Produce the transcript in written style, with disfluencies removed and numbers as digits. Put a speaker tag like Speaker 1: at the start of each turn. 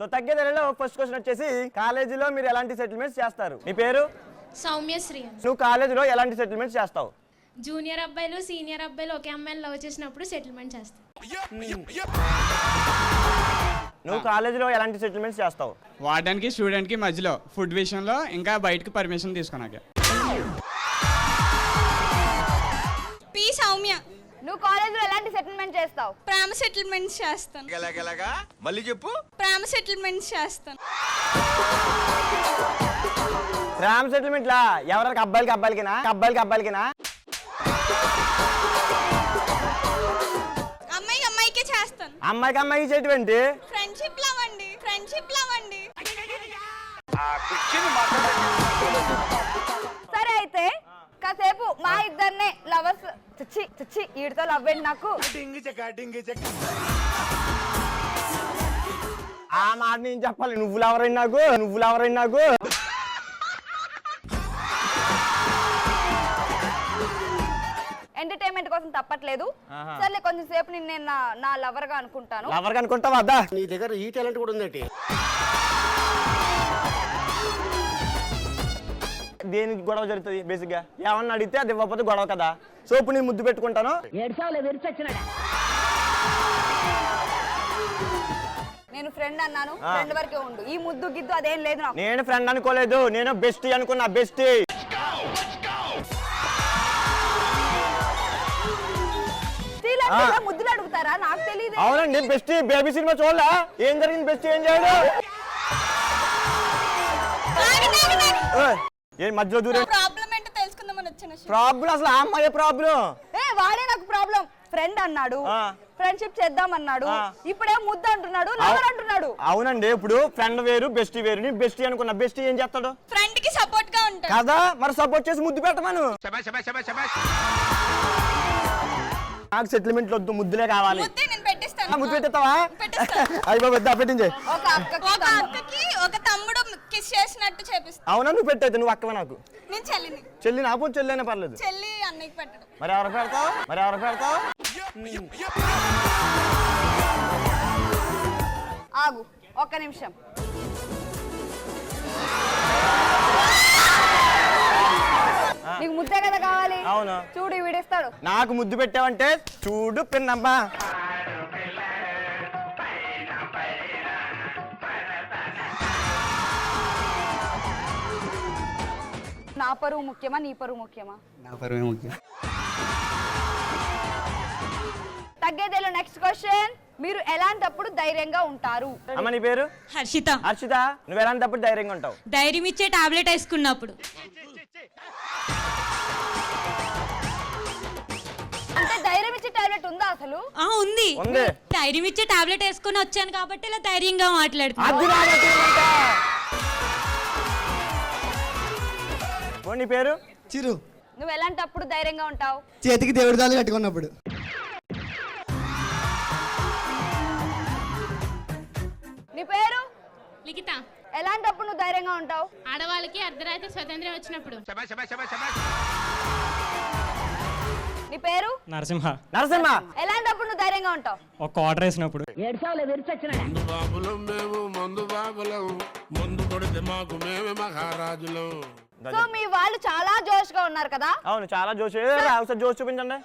Speaker 1: So తగ్గేదేలో first question వచ్చేసి కాలేజీలో మీరు ఎలాంటి సెటిల్మెంట్స్ చేస్తారు? నీ పేరు?
Speaker 2: సౌమ్యశ్రీ.
Speaker 1: నువ్వు కాలేజీలో ఎలాంటి సెటిల్మెంట్స్ చేస్తావు?
Speaker 2: జూనియర్ అబ్బాయిలు సీనియర్ అబ్బాయిలు ఒకే అమ్మాయిని లవ్ చేసినప్పుడు సెటిల్మెంట్ చేస్తాను.
Speaker 1: నువ్వు కాలేజీలో ఎలాంటి సెటిల్మెంట్స్ చేస్తావు?
Speaker 3: వార్డెన్కి స్టూడెంట్కి మధ్యలో ఫుడ్ విషయంలో ఇంకా బయటకు పర్మిషన్ తీసుకున్నాక.
Speaker 4: పి సౌమ్య.
Speaker 5: నువ్వు కాలేజీలో ఎలాంటి సెటిల్మెంట్ చేస్తావు?
Speaker 4: ప్రేమ సెటిల్మెంట్స్ చేస్తాను.
Speaker 6: మళ్ళీ చెప్పు.
Speaker 4: ప్రేమ సెటిల్మెంట్స్ చేస్తాను.
Speaker 1: ప్రేమ సెటిల్మెంట్ లా ఎవరికి అబ్బాయిలకినా
Speaker 4: అమ్మాయికే చేస్తాను.
Speaker 1: అమ్మాయికి చేయటం
Speaker 4: ఫ్రెండ్షిప్ లవ్ అండి.
Speaker 5: సరే అయితే కాసేపు మా ఇద్దరినే లవర్స్ చిచ్చి వీడితో లవ్ ఏంటి నాకు?
Speaker 1: ఆ మాట నేను చెప్పాలి. నువ్వు లవరైన నాకు
Speaker 5: ఎంటర్టైన్మెంట్ కోసం తప్పట్లేదు. సర్లే కొంచెం సేపు నేను నా లవర్ గా అనుకుంటాను.
Speaker 1: లవర్ గా అనుకుంటావా? అద్దా
Speaker 7: నీ దగ్గర ఈ టాలెంట్ కూడా ఉందేంటి?
Speaker 1: దేనికి గొడవ జరుగుతుంది? బేసిక్ గా ఏమన్నా అడిగితే అది ఇవ్వకపోతే గొడవ కదా. సో ఇప్పుడు నేను ముద్దు పెట్టుకుంటాను.
Speaker 5: నేను ఫ్రెండ్ అన్నాను, ఫ్రెండ్ వరకే ఉండు. ఈ ముద్దు గిద్దు అదేం లేదు నాకు.
Speaker 1: నేను ఫ్రెండ్ అనుకోలేదు, నేను బెస్టీ అనుకున్నా. బెస్టీ
Speaker 5: ముద్దులు అడుగుతారా? నాకు తెలియదు.
Speaker 1: అవునండి, బెస్టీ బేబీ సినిమా చూడలా? ఏం జరిగింది? బెస్టీ ఏం చేయడు? మధ్యలో దూరం
Speaker 4: ప్రాబ్లం ఏంటో తెలుసుకుందామని వచ్చాను.
Speaker 1: ప్రాబ్లం అసలు ఆ అమ్మాయి ప్రాబ్లం.
Speaker 5: వాడే నాకు ప్రాబ్లం. ఫ్రెండ్ అన్నాడు, ఫ్రెండ్షిప్ చేద్దాం అన్నాడు, ఇప్పుడే ముద్దు అంటున్నాడు, లవర్ అంటున్నాడు.
Speaker 1: అవునండి, ఇప్పుడు ఫ్రెండ్ వేరు బెస్టీ వేరు. నీ బెస్టీ అనుకున్నా. బెస్టీ ఏం చేస్తాడు?
Speaker 4: ఫ్రెండ్ కి సపోర్ట్ గా ఉంటాడు
Speaker 1: కదా. మరి సపోర్ట్ చేసి ముద్దు పెట్టమను. నాకు సెటిల్మెంట్ వద్దు, ముద్దులే కావాలి. ముద్దు పెట్టేస్తావా? అయ్యో వద్దా, పెట్టించే.
Speaker 4: ఒక అక్కకి ఒక తమ్ముడు కిస్ చేసినట్టు చేపిస్తా.
Speaker 1: అవునా? నువ్వు పెట్టయితే. నువ్వు అక్కవ నాకు.
Speaker 4: నేను చెల్లిని.
Speaker 1: చెల్లి నాకు చెల్లి పర్లేదు.
Speaker 4: చెల్లి అన్నయ్యకి పెట్టడం.
Speaker 1: మరి ఎవరు పెడతావు?
Speaker 5: ఆగు ఒక్క నిమిషం. నీకు ముద్దే కదా కావాలి?
Speaker 1: అవును.
Speaker 5: చూడు వీడిస్తాడు.
Speaker 1: నాకు ముద్దు పెట్టావంటే చూడు పిన్నమ్మా.
Speaker 5: నా పరువు ముఖ్యమా నీ పరువు ముఖ్యమా?
Speaker 3: నా పరువే ముఖ్యం.
Speaker 5: తగ్గేదేలో నెక్స్ట్ క్వశ్చన్. మీరు ఎలాంటప్పుడు ధైర్యంగా ఉంటారు?
Speaker 1: అమ్మ నీ పేరు?
Speaker 8: హర్షిత.
Speaker 1: హర్షిత, నువ్వు ఎలాంటప్పుడు ధైర్యంగా ఉంటావు?
Speaker 8: ధైర్యం ఇచ్చే టాబ్లెట్ వేసుకున్నప్పుడు.
Speaker 5: అంటే ధైర్యం ఇచ్చే టాబ్లెట్ ఉందా అసలు?
Speaker 8: ఉంది. ధైర్యం ఇచ్చే టాబ్లెట్ వేసుకుని వచ్చాను కాబట్టి ఇలా ధైర్యంగా మాట్లాడుతున్నాను.
Speaker 1: నీ పేరు?
Speaker 7: చిరు.
Speaker 5: నువ్వు ఎలాంటప్పుడు ధైర్యంగా ఉంటావు?
Speaker 7: చేతికి దేవుడి దాలు కట్టుకున్నప్పుడు.
Speaker 5: నీ పేరు?
Speaker 2: లిఖిత.
Speaker 5: ఎలాంటప్పుడు నువ్వు ధైర్యంగా ఉంటావు?
Speaker 2: ఆడవాళ్ళకి అర్ధరాత్రి స్వతంత్రం వచ్చినప్పుడు.
Speaker 5: నీ పేరు?
Speaker 9: నరసింహ.
Speaker 5: ఎలాంటప్పుడు నువ్వు ధైర్యంగా ఉంటావు?
Speaker 9: ఒక ఆర్డర్ వేసినప్పుడు.
Speaker 5: సో మీ వాళ్ళు చాలా జోష్ గా ఉన్నారు కదా?
Speaker 1: అవును, చాలా జోష్. జోష్ చూపించండి.